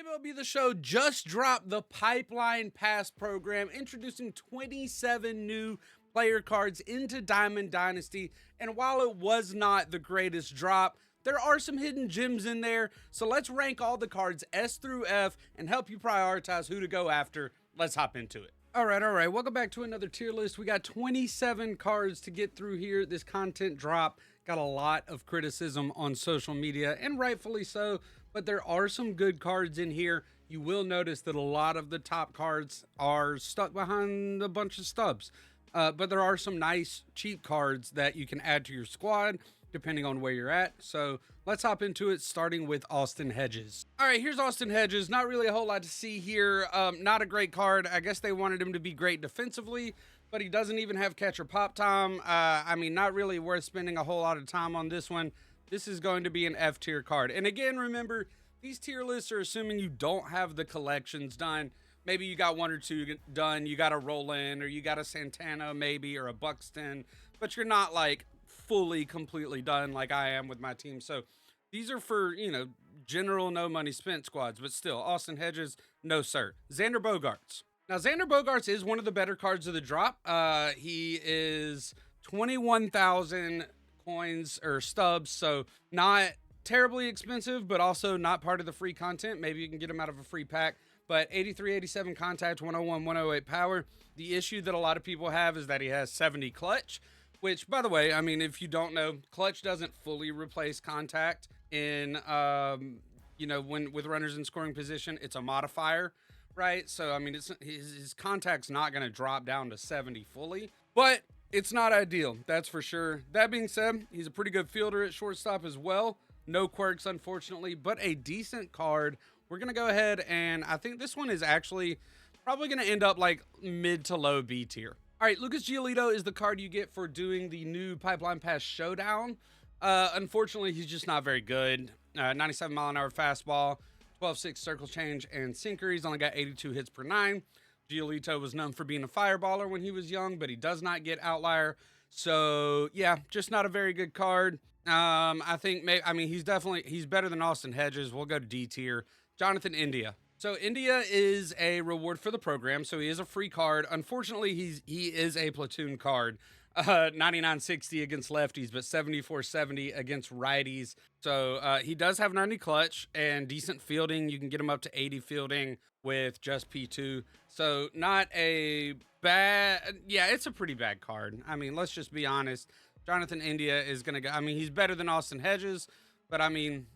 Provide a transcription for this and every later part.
MLB The Show just dropped the Pipeline Pass program, introducing 27 new player cards into Diamond Dynasty. And while it was not the greatest drop, there are some hidden gems in there. So let's rank all the cards S through F and help you prioritize who to go after. Let's hop into it. All right. Welcome back to another tier list. We got 27 cards to get through here. This content drop got a lot of criticism on social media, and rightfully so, but there are some good cards in here. You will notice that a lot of the top cards are stuck behind a bunch of stubs, but there are some nice cheap cards that you can add to your squad depending on where you're at. So let's hop into it, starting with Austin Hedges. All right, here's Austin Hedges. Not really a whole lot to see here. Not a great card. I guess they wanted him to be great defensively, but he doesn't even have catcher pop time. I mean, not really worth spending a whole lot of time on this one. This is going to be an F tier card. And again, remember, these tier lists are assuming you don't have the collections done. Maybe you got one or two done. You got a Roland, or you got a Santana maybe, or a Buxton, but you're not like fully completely done like I am with my team. So these are for, general no money spent squads, but still, Austin Hedges, no sir. Xander Bogaerts. Now, Xander Bogaerts is one of the better cards of the drop. He is 21,000 coins or stubs, so not terribly expensive, but also not part of the free content. Maybe you can get him out of a free pack. But 83, 87 contact, 101, 108 power. The issue that a lot of people have is that he has 70 clutch, which, by the way, I mean, if you don't know, clutch doesn't fully replace contact in, when with runners in scoring position. It's a modifier, right? So, I mean, his contact's not going to drop down to 70 fully, but it's not ideal, that's for sure. That being said, he's a pretty good fielder at shortstop as well. No quirks, unfortunately, but a decent card. We're going to go ahead, and I think this one is actually probably going to end up like mid to low B tier. All right, Lucas Giolito is the card you get for doing the new Pipeline Pass Showdown. Unfortunately, he's just not very good. 97 mile an hour fastball, 12-6 circle change, and sinker. He's only got 82 hits per 9. Giolito was known for being a fireballer when he was young, but he does not get outlier. So, yeah, just not a very good card. I think, he's better than Austin Hedges. We'll go to D tier. Jonathan India. So India is a reward for the program, so he is a free card. Unfortunately, he is a platoon card. 99-60 against lefties, but 74-70 against righties. So he does have 90 clutch and decent fielding. You can get him up to 80 fielding with just P2. So not a bad, it's a pretty bad card. I mean, let's just be honest. Jonathan India is going to go, he's better than Austin Hedges, but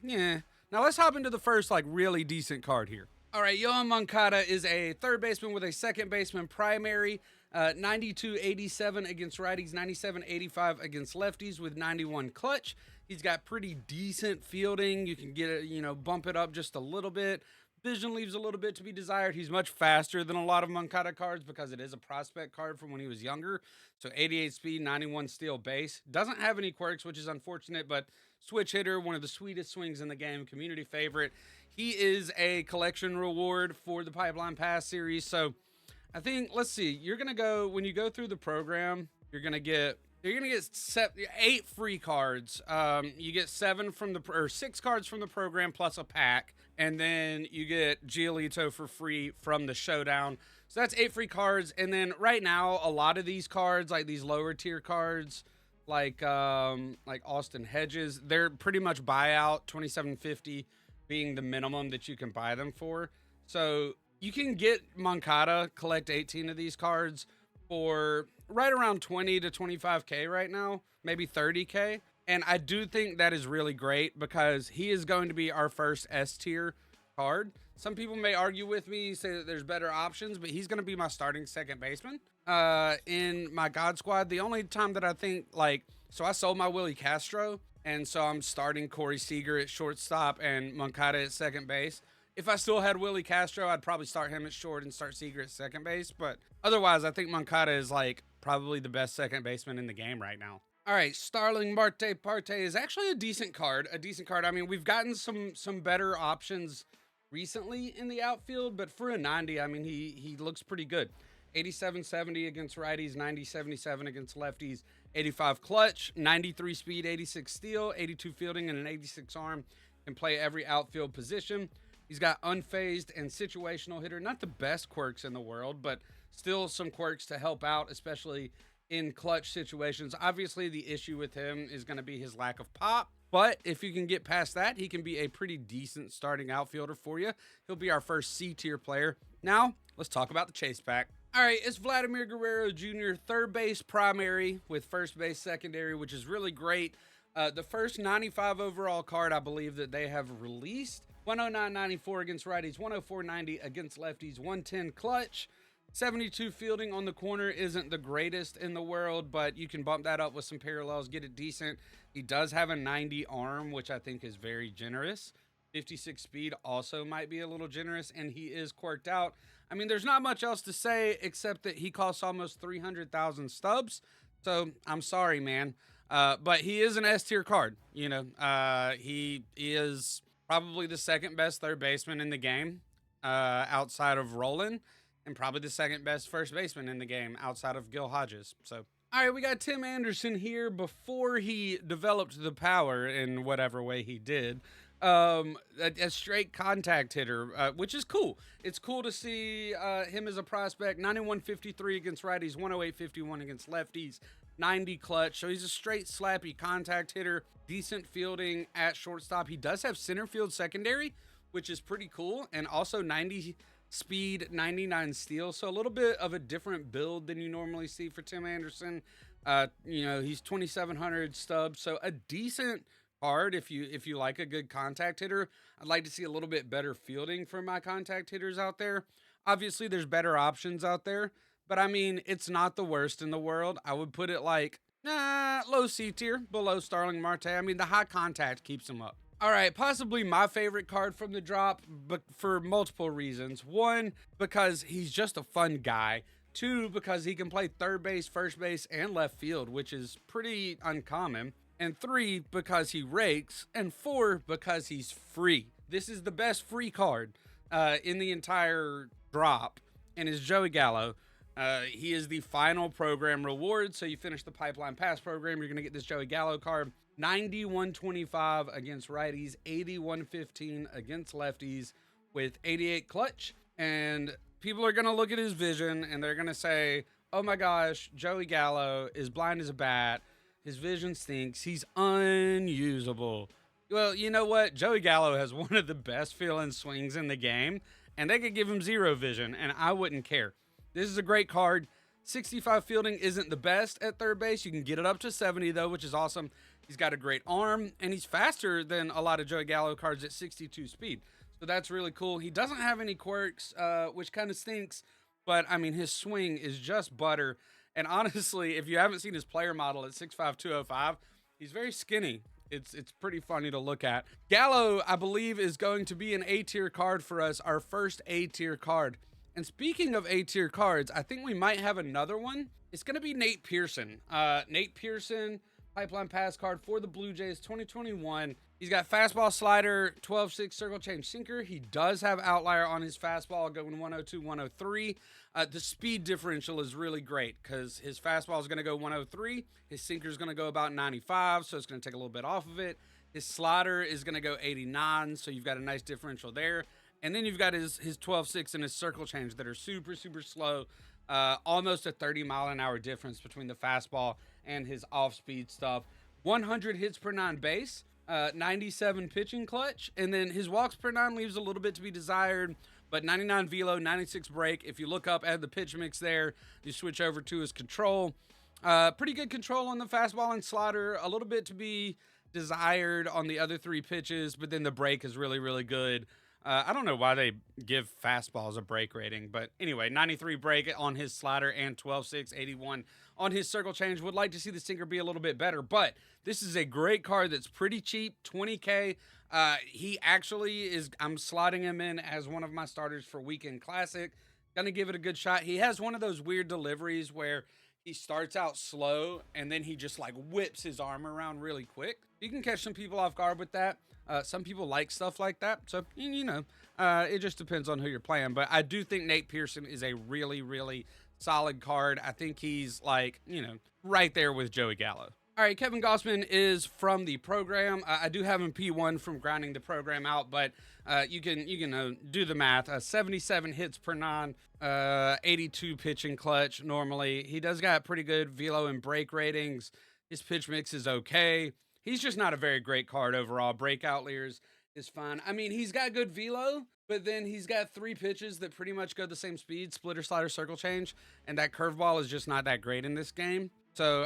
yeah. Now let's hop into the first really decent card here. All right, Yohan Moncada is a third baseman with a second baseman primary, 92-87 against righties, 97-85 against lefties with 91 clutch. He's got pretty decent fielding. You can get it, bump it up just a little bit. Vision leaves a little bit to be desired. He's much faster than a lot of Moncada cards because it is a prospect card from when he was younger. So 88 speed, 91 steal base. Doesn't have any quirks, which is unfortunate, but switch hitter, one of the sweetest swings in the game, community favorite. He is a collection reward for the Pipeline Pass series. So I think, let's see, you're going to go, when you go through the program, you're going to get 8 free cards. You get 6 cards from the program plus a pack. And then you get Giolito for free from the showdown. So that's 8 free cards. And then right now, a lot of these cards, like these lower tier cards, like Austin Hedges, they're pretty much buyout, $27.50 being the minimum that you can buy them for. So you can get Moncada, collect 18 of these cards for right around 20 to 25K right now, maybe 30K. And I do think that is really great because he is going to be our first S tier card. Some people may argue with me, say that there's better options, but he's going to be my starting second baseman in my God squad. The only time that I think so I sold my Willie Castro, and so I'm starting Corey Seager at shortstop and Moncada at second base. If I still had Willie Castro, I'd probably start him at short and start Seager at second base. But otherwise, I think Moncada is probably the best second baseman in the game right now. All right, Starling Marte Parte is actually a decent card. I mean, we've gotten some better options recently in the outfield, but for a 90, I mean, he looks pretty good. 87-70 against righties, 90-77 against lefties, 85 clutch, 93 speed, 86 steal, 82 fielding, and an 86 arm. Can play every outfield position. He's got unfazed and situational hitter. Not the best quirks in the world, but still some quirks to help out, especially in clutch situations. Obviously, the issue with him is going to be his lack of pop. But if you can get past that, he can be a pretty decent starting outfielder for you. He'll be our first C tier player. Now, let's talk about the chase pack. All right, it's Vladimir Guerrero Jr., third base primary with first base secondary, which is really great. The first 95 overall card, I believe, that they have released. 109.94 against righties, 104.90 against lefties, 110 clutch. 72 fielding on the corner isn't the greatest in the world, but you can bump that up with some parallels, get it decent. He does have a 90 arm, which I think is very generous. 56 speed also might be a little generous, and he is quirked out. I mean, there's not much else to say except that he costs almost 300,000 stubs. So I'm sorry, man. But he is an S tier card. You know, he is probably the second best third baseman in the game outside of Roland, and probably the second best first baseman in the game outside of Gil Hodges. So, all right, we got Tim Anderson here before he developed the power in whatever way he did. A straight contact hitter, which is cool. It's cool to see him as a prospect. 91.53 against righties, 108.51 against lefties, 90 clutch. So he's a straight slappy contact hitter, decent fielding at shortstop. He does have center field secondary, which is pretty cool, and also 90 speed, 99 steal. So a little bit of a different build than you normally see for Tim Anderson. You know, he's 2,700 stubs, so a decent card if you like a good contact hitter. I'd like to see a little bit better fielding for my contact hitters out there. Obviously, there's better options out there, but I mean, it's not the worst in the world. I would put it like, low C tier, below Starling Marte. I mean, the high contact keeps him up. All right, possibly my favorite card from the drop, but for multiple reasons. One, because he's just a fun guy. Two, because he can play third base, first base, and left field, which is pretty uncommon. And three, because he rakes. And four, because he's free. This is the best free card in the entire drop, and is Joey Gallo. He is the final program reward. So you finish the Pipeline Pass program, you're going to get this Joey Gallo card. 91.25 against righties, 81.15 against lefties with 88 clutch. And people are going to look at his vision and they're going to say, oh my gosh, Joey Gallo is blind as a bat. His vision stinks. He's unusable. Well, you know what? Joey Gallo has one of the best feeling swings in the game, and they could give him zero vision, and I wouldn't care. This is a great card. 65 fielding isn't the best at third base. You can get it up to 70, though, which is awesome. He's got a great arm, and he's faster than a lot of Joey Gallo cards at 62 speed. So that's really cool. He doesn't have any quirks, which kind of stinks, but, I mean, his swing is just butter. And honestly, if you haven't seen his player model at 6'5", 205, he's very skinny. It's pretty funny to look at. Gallo, I believe, is going to be an A-tier card for us, our first A-tier card. And speaking of A-tier cards, I think we might have another one. It's going to be Nate Pearson. Nate Pearson, Pipeline Pass card for the Blue Jays, 2021. He's got fastball, slider, 12-6 circle change sinker. He does have outlier on his fastball going 102, 103. The speed differential is really great because his fastball is going to go 103. His sinker is going to go about 95, so it's going to take a little bit off of it. His slider is going to go 89, so you've got a nice differential there. And then you've got his 12-6 and his circle change that are super, super slow. Almost a 30-mile-an-hour difference between the fastball and his off-speed stuff. 100 hits per 9 base, 97 pitching clutch, and then his walks per 9 leaves a little bit to be desired, but 99 velo, 96 break. If you look up at the pitch mix there, you switch over to his control. Pretty good control on the fastball and slider, a little bit to be desired on the other three pitches, but then the break is really, really good. I don't know why they give fastballs a break rating, but anyway, 93 break on his slider and 12-6, 81 on his circle change. Would like to see the sinker be a little bit better, but this is a great card that's pretty cheap, 20K. He actually is, I'm slotting him in as one of my starters for Weekend Classic. Gonna give it a good shot. He has one of those weird deliveries where he starts out slow and then he just like whips his arm around really quick. You can catch some people off guard with that. Some people like stuff like that. So, you know, it just depends on who you're playing. But I do think Nate Pearson is a really, really solid card. I think he's like, you know, right there with Joey Gallo. All right, Kevin Gossman is from the program. I do have him P1 from grinding the program out, but you can do the math. 77 hits per nine, 82 pitching clutch normally. He does got pretty good velo and break ratings. His pitch mix is okay. He's just not a very great card overall. Breakout leers is fine. I mean, he's got good velo, but then he's got three pitches that pretty much go the same speed: splitter, slider, circle change, and that curveball is just not that great in this game. So,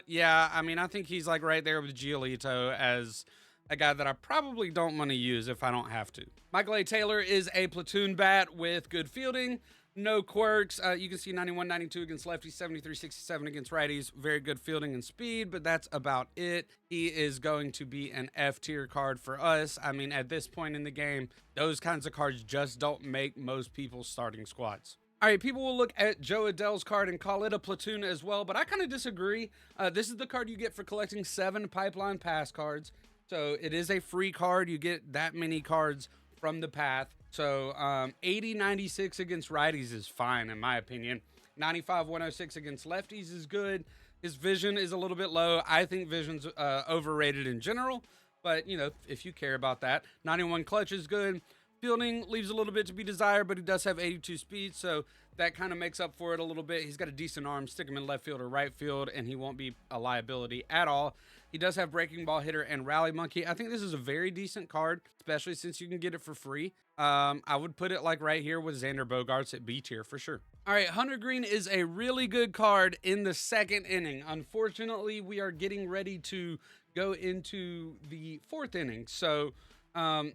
yeah, I mean, I think he's like right there with Giolito as a guy that I probably don't want to use if I don't have to. Michael A. Taylor is a platoon bat with good fielding, no quirks. You can see 91, 92 against lefties, 73, 67 against righties. Very good fielding and speed, but that's about it. He is going to be an F tier card for us. I mean, at this point in the game, those kinds of cards just don't make most people's starting squads. All right, people will look at Joe Adell's card and call it a platoon as well, but I kind of disagree. This is the card you get for collecting 7 pipeline pass cards. So it is a free card. You get that many cards from the path. So 80, 96 against righties is fine, in my opinion. 95, 106 against lefties is good. His vision is a little bit low. I think vision's overrated in general, but, you know, if you care about that. 91 clutch is good. Fielding leaves a little bit to be desired, but he does have 82 speed, so that kind of makes up for it a little bit. He's got a decent arm. Stick him in left field or right field, and he won't be a liability at all. He does have breaking ball hitter and rally monkey. I think this is a very decent card, especially since you can get it for free. I would put it like right here with Xander Bogaerts at B tier for sure. All right, Hunter Green is a really good card in the second inning. Unfortunately, we are getting ready to go into the fourth inning, so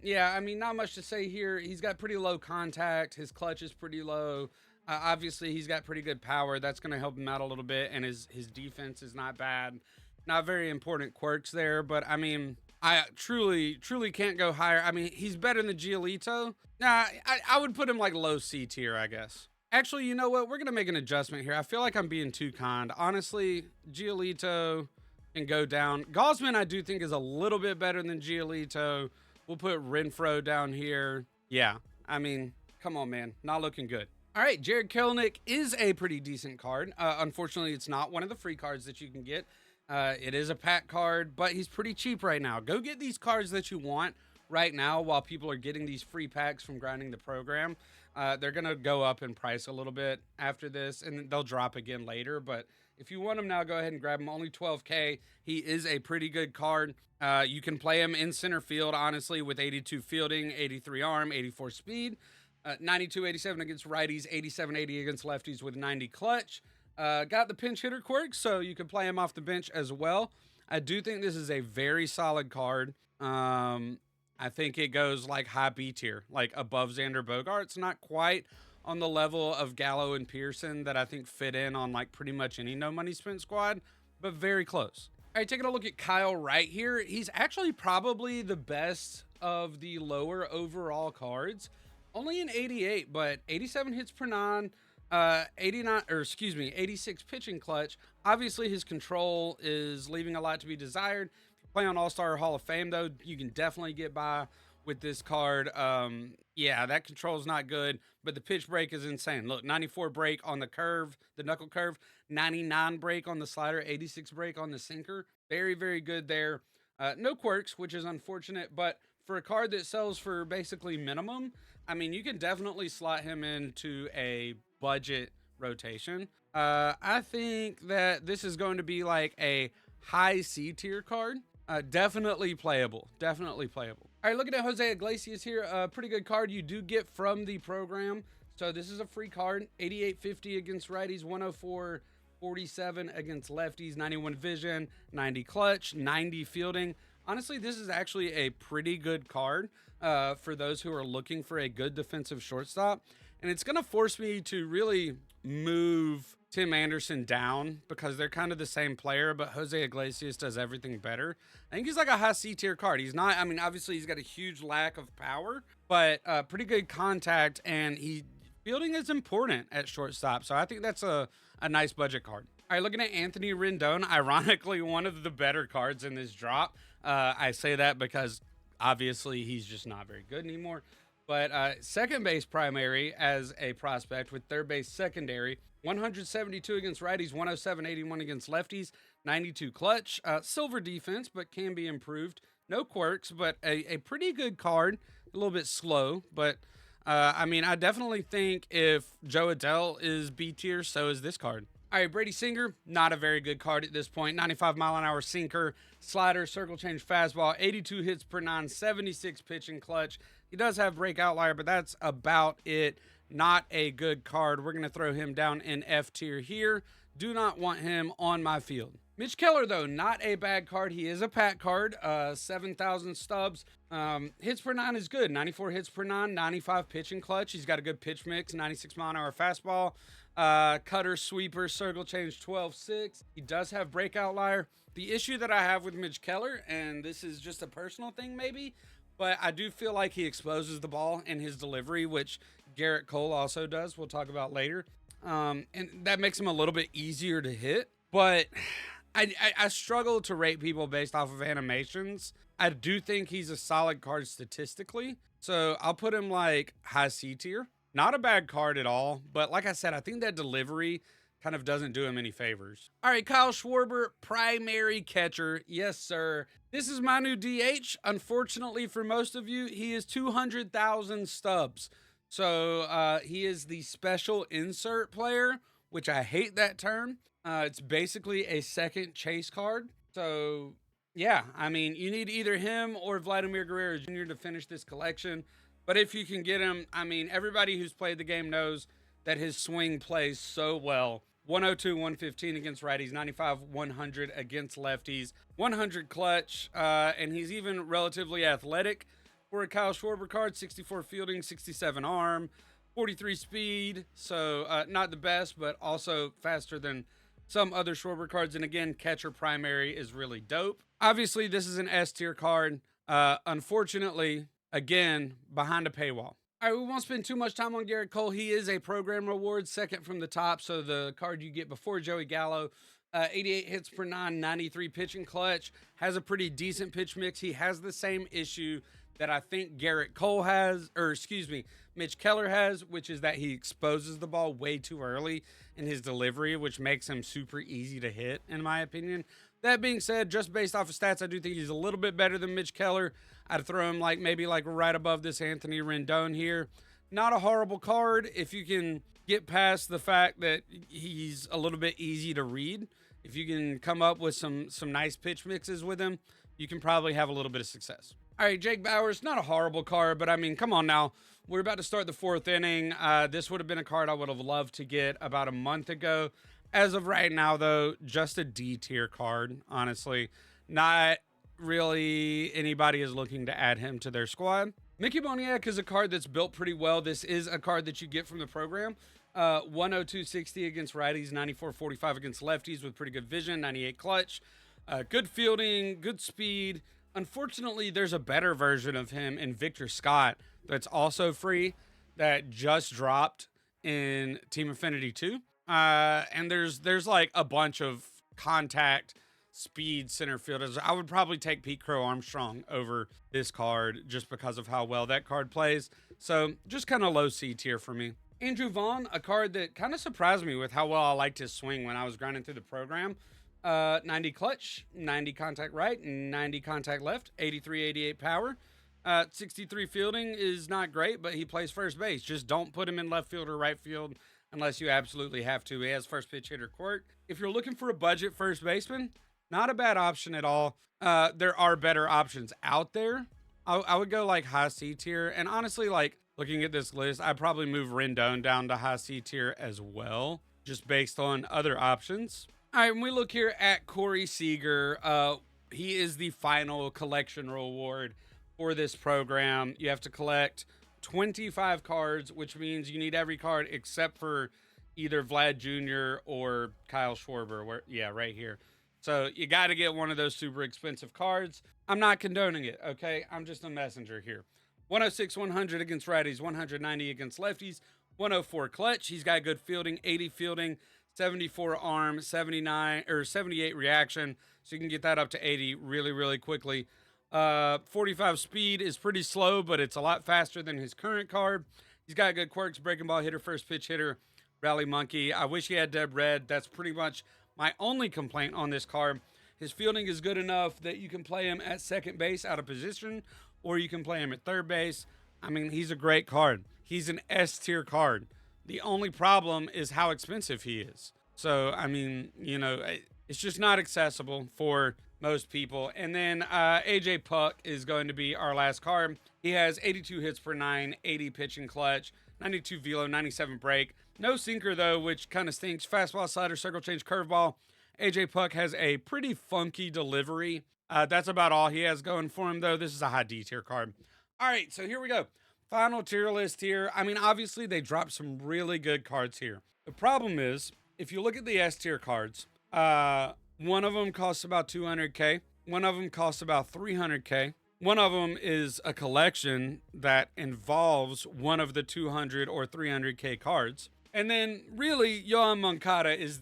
yeah, I mean, not much to say here. He's got pretty low contact. His clutch is pretty low. Obviously, he's got pretty good power. That's going to help him out a little bit, and his defense is not bad. Not very important quirks there, but I mean, I truly can't go higher. I mean, he's better than Giolito. Nah, I would put him like low C tier, I guess. Actually, you know what? We're going to make an adjustment here. I feel like I'm being too kind. Honestly, Giolito can go down. Gausman, I do think, is a little bit better than Giolito. We'll put Renfroe down here. Yeah, I mean, come on, man. Not looking good. All right, Jared Kelenic is a pretty decent card. Unfortunately, it's not one of the free cards that you can get. It is a pack card, but he's pretty cheap right now. Go get these cards that you want right now while people are getting these free packs from grinding the program. They're going to go up in price a little bit after this, and they'll drop again later, but if you want him now, go ahead and grab him. Only 12K. He is a pretty good card. You can play him in center field, honestly, with 82 fielding, 83 arm, 84 speed, 92, 87 against righties, 87, 80 against lefties with 90 clutch. Got the pinch hitter quirk, so you can play him off the bench as well. I do think this is a very solid card. I think it goes like high B tier, like above Xander Bogaerts. Not quite on the level of Gallo and Pearson that I think fit in on like pretty much any no money spent squad, but very close. All right, taking a look at Kyle Wright here. He's actually probably the best of the lower overall cards. Only an 88, but 87 hits per nine, 86 pitching clutch. Obviously, his control is leaving a lot to be desired. If you play on All-Star Hall of Fame, though, you can definitely get by with this card. Yeah, that control is not good, but the pitch break is insane. Look, 94 break on the curve, the knuckle curve, 99 break on the slider, 86 break on the sinker. Very, very good there. No quirks, which is unfortunate, but for a card that sells for basically minimum, I mean, you can definitely slot him into a budget rotation. I think that this is going to be like a high C tier card. Definitely playable. Definitely playable. All right, looking at Jose Iglesias here, a pretty good card you do get from the program. So this is a free card, 88.50 against righties, 104.47 against lefties, 91 vision, 90 clutch, 90 fielding. Honestly, this is actually a pretty good card for those who are looking for a good defensive shortstop. And it's going to force me to really move Tim Anderson down because they're kind of the same player, but Jose Iglesias does everything better. I think he's like a high C tier card. He's not, I mean, obviously he's got a huge lack of power, but pretty good contact, and fielding is important at shortstop. So I think that's a nice budget card. All right, looking at Anthony Rendon, ironically, one of the better cards in this drop. I say that because obviously he's just not very good anymore. But second base primary as a prospect with third base secondary, 172 against righties, 107.81 against lefties, 92 clutch, silver defense, but can be improved. No quirks, but a pretty good card. A little bit slow, but I mean, I definitely think if Joe Adele is B tier, so is this card. All right, Brady Singer, not a very good card at this point. 95-mile-an-hour sinker, slider, circle change fastball, 82 hits per nine, 76 pitching clutch. He does have break outlier, but that's about it. Not a good card. We're going to throw him down in F tier here. Do not want him on my field. Mitch Keller, though, not a bad card. He is a pack card, 7,000 stubs. Hits per nine is good. 94 hits per nine, 95 pitching clutch. He's got a good pitch mix, 96-mile-an-hour fastball. Cutter, sweeper, circle change 12-6. He does have break outlier. The issue that I have with Mitch Keller, and this is just a personal thing maybe, but I do feel like he exposes the ball in his delivery, which Garrett Cole also does. We'll talk about later. And that makes him a little bit easier to hit. But I struggle to rate people based off of animations. I do think he's a solid card statistically. So I'll put him like high C tier. Not a bad card at all. But like I said, I think that delivery kind of doesn't do him any favors. All right, Kyle Schwarber, primary catcher. Yes, sir. This is my new DH. Unfortunately for most of you, he is 200,000 stubs. So he is the special insert player, which I hate that term. It's basically a second chase card. So yeah, I mean, you need either him or Vladimir Guerrero Jr. to finish this collection. But if you can get him, I mean, everybody who's played the game knows that his swing plays so well. 102, 115 against righties, 95, 100 against lefties, 100 clutch, and he's even relatively athletic for a Kyle Schwarber card. 64 fielding, 67 arm, 43 speed, so not the best, but also faster than some other Schwarber cards. And again, catcher primary is really dope. Obviously, this is an S tier card. Unfortunately, again, behind a paywall. All right, we won't spend too much time on Garrett Cole. He is a program reward, second from the top, so the card you get before Joey Gallo. 88 hits per nine, 93 pitching clutch, has a pretty decent pitch mix. He has the same issue that I think Garrett Cole has, or excuse me, Mitch Keller has, which is that he exposes the ball way too early in his delivery, which makes him super easy to hit, in my opinion. That being said, just based off of stats, I do think he's a little bit better than Mitch Keller. I'd throw him maybe right above this Anthony Rendon here. Not a horrible card if you can get past the fact that he's a little bit easy to read. If you can come up with some nice pitch mixes with him, you can probably have a little bit of success. All right, Jake Bauers, not a horrible card, but I mean, come on now. We're about to start the fourth inning. This would have been a card I would have loved to get about a month ago. As of right now, though, just a D tier card, honestly. Not really anybody is looking to add him to their squad. Mickey Moniak is a card that's built pretty well. This is a card that you get from the program. 102-60 against righties, 94-45 against lefties with pretty good vision, 98 clutch. Good fielding, good speed. Unfortunately, there's a better version of him in Victor Scott that's also free that just dropped in Team Affinity 2. And there's like a bunch of contact speed center fielders. I would probably take Pete Crow Armstrong over this card just because of how well that card plays. So just kind of low C tier for me. Andrew Vaughn, a card that kind of surprised me with how well I liked his swing when I was grinding through the program. 90 clutch, 90 contact right, 90 contact left, 83-88 power. 63 fielding is not great, but he plays first base. Just don't put him in left field or right field unless you absolutely have to. He has first pitch hitter quirk. If you're looking for a budget first baseman, not a bad option at all. There are better options out there. I would go like high C tier. And honestly, like looking at this list, I'd probably move Rendon down to high C tier as well, just based on other options. All right, when we look here at Corey Seager, he is the final collection reward for this program. You have to collect 25 cards, which means you need every card except for either Vlad Jr. or Kyle Schwarber. Right here. So you got to get one of those super expensive cards. I'm not condoning it, okay? I'm just a messenger here. 106, 100 against righties, 190 against lefties, 104 clutch. He's got good fielding, 80 fielding, 74 arm, 79 or 78 reaction. So you can get that up to 80 really, really quickly. 45 speed is pretty slow, but it's a lot faster than his current card. He's got good quirks, breaking ball hitter, first pitch hitter, rally monkey. I wish he had Deb Red. That's pretty much My only complaint on this card, his fielding is good enough that you can play him at second base out of position, or you can play him at third base. I mean, he's a great card. He's an S tier card. The only problem is how expensive he is. So, I mean, it's just not accessible for most people. And then AJ Puck is going to be our last card. He has 82 hits per nine, 80 pitching clutch, 92 velo, 97 break. No sinker, though, which kind of stinks. Fastball, slider, circle change, curveball. AJ Puck has a pretty funky delivery. That's about all he has going for him, though. This is a high D tier card. All right, so here we go. Final tier list here. I mean, obviously, they dropped some really good cards here. The problem is, if you look at the S tier cards, one of them costs about 200K. One of them costs about 300K. One of them is a collection that involves one of the 200 or 300K cards. And then really, Yohan Moncada is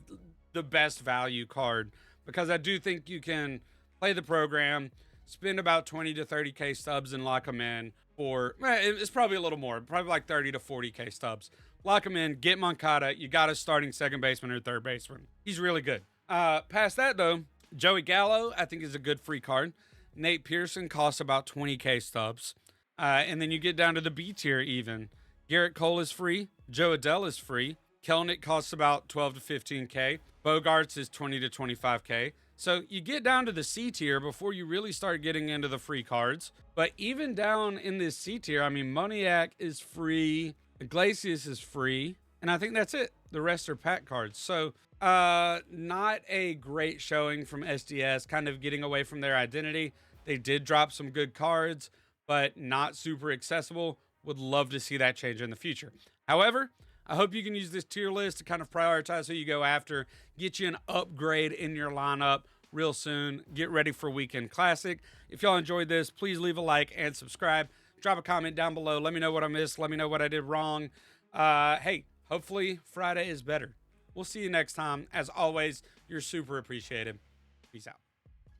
the best value card because I do think you can play the program, spend about 20 to 30K stubs and lock them in for, it's probably a little more, probably like 30 to 40K stubs. Lock him in, get Moncada. You got a starting second baseman or third baseman. He's really good. Past that, though, Joey Gallo, I think, is a good free card. Nate Pearson costs about 20K stubs. And then you get down to the B tier even. Garrett Cole is free. Joe Adell is free. Kelnick costs about 12 to 15K. Bogarts is 20 to 25K. So you get down to the C tier before you really start getting into the free cards. But even down in this C tier, I mean, Moniak is free. Iglesias is free. And I think that's it. The rest are pack cards. So not a great showing from SDS, kind of getting away from their identity. They did drop some good cards, but not super accessible. Would love to see that change in the future. However, I hope you can use this tier list to kind of prioritize who you go after, get you an upgrade in your lineup real soon. Get ready for Weekend Classic. If y'all enjoyed this, please leave a like and subscribe. Drop a comment down below. Let me know what I missed. Let me know what I did wrong. Hey, hopefully Friday is better. We'll see you next time. As always, you're super appreciated. Peace out.